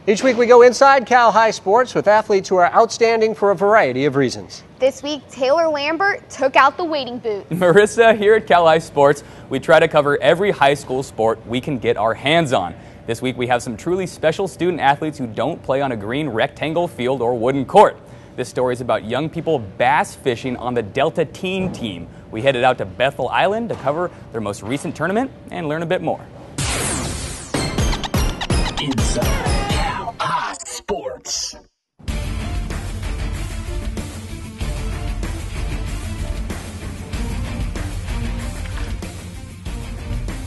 Each week we go inside Cal High sports with athletes who are outstanding for a variety of reasons. This week, Taylor Lambert took out the wading boot. Marissa, here at Cal High Sports, we try to cover every high school sport we can get our hands on. This week we have some truly special student athletes who don't play on a green rectangle field or wooden court. This story is about young people bass fishing on the Delta Teen Team. We headed out to Bethel Island to cover their most recent tournament and learn a bit more. Inside Cal High Sports.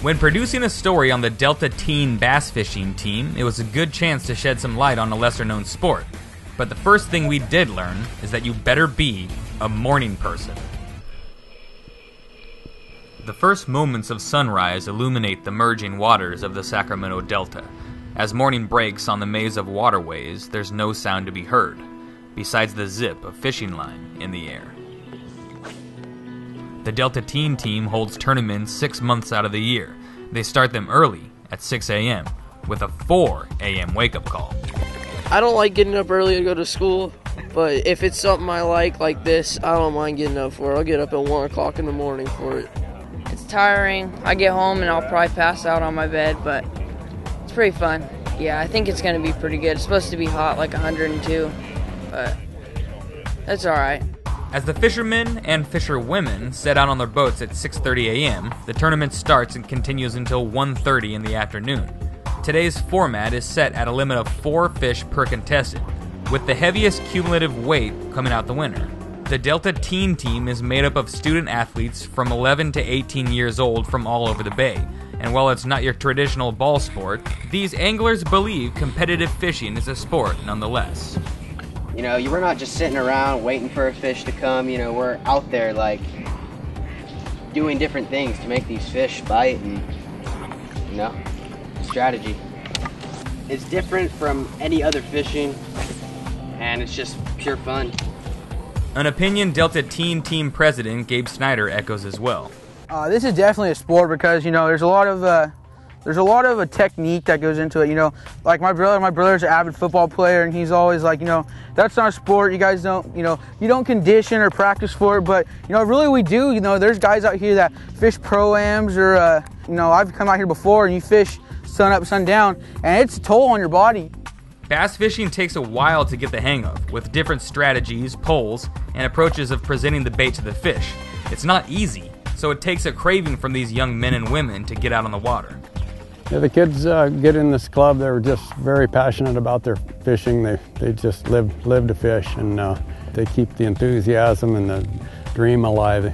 When producing a story on the Delta Teen Bass Fishing Team, it was a good chance to shed some light on a lesser-known sport. But the first thing we did learn is that you better be a morning person. The first moments of sunrise illuminate the merging waters of the Sacramento Delta. As morning breaks on the maze of waterways, there's no sound to be heard, besides the zip of fishing line in the air. The Delta Teen Team holds tournaments 6 months out of the year. They start them early at 6 a.m. with a 4 a.m. wake-up call. I don't like getting up early to go to school, but if it's something I like this, I don't mind getting up for it. I'll get up at 1 o'clock in the morning for it. It's tiring. I get home and I'll probably pass out on my bed, but it's pretty fun. Yeah, I think it's going to be pretty good. It's supposed to be hot, like 102, but that's all right. As the fishermen and fisherwomen set out on their boats at 6:30 a.m., the tournament starts and continues until 1:30 in the afternoon. Today's format is set at a limit of 4 fish per contestant, with the heaviest cumulative weight coming out the winner. The Delta Teen Team is made up of student athletes from 11 to 18 years old from all over the Bay. And while it's not your traditional ball sport, these anglers believe competitive fishing is a sport nonetheless. You know, we're not just sitting around waiting for a fish to come. You know, we're out there like doing different things to make these fish bite, and you know, strategy. It's different from any other fishing, and it's just pure fun. An opinion Delta Teen Team president Gabe Snyder echoes as well. This is definitely a sport because, you know, there's a lot of a technique that goes into it. You know, like my brother's an avid football player, and he's always like, you know, that's not a sport. You guys don't, you know, you don't condition or practice for it, but you know, really we do. You know, there's guys out here that fish pro-ams, or you know, I've come out here before and you fish sun up, sun down, and it's a toll on your body. Bass fishing takes a while to get the hang of, with different strategies, poles, and approaches of presenting the bait to the fish. It's not easy, so it takes a craving from these young men and women to get out on the water. Yeah, the kids get in this club. They're just very passionate about their fishing. They just live to fish, and they keep the enthusiasm and the dream alive.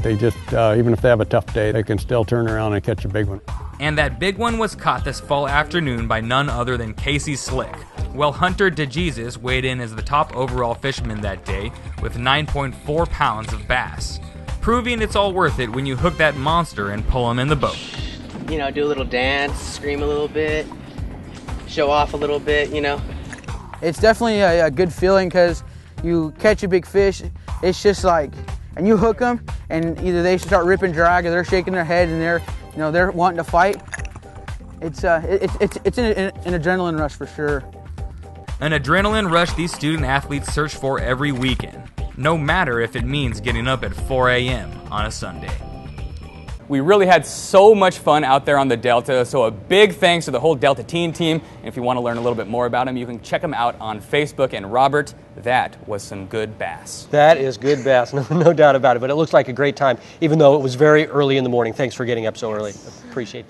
They just, even if they have a tough day, they can still turn around and catch a big one. And that big one was caught this fall afternoon by none other than Casey Slick. Well, Hunter DeJesus weighed in as the top overall fisherman that day with 9.4 pounds of bass, proving it's all worth it when you hook that monster and pull him in the boat. You know, do a little dance, scream a little bit, show off a little bit, you know. It's definitely a good feeling because you catch a big fish, it's just like, and you hook them, and either they start ripping drag or they're shaking their head and they're wanting to fight. It's an adrenaline rush for sure. An adrenaline rush these student athletes search for every weekend, no matter if it means getting up at 4 a.m. on a Sunday. We really had so much fun out there on the Delta, so a big thanks to the whole Delta Teen Team. And if you want to learn a little bit more about them, you can check them out on Facebook. And Robert, that was some good bass. That is good bass, no doubt about it. But it looks like a great time, even though it was very early in the morning. Thanks for getting up so early. Appreciate that.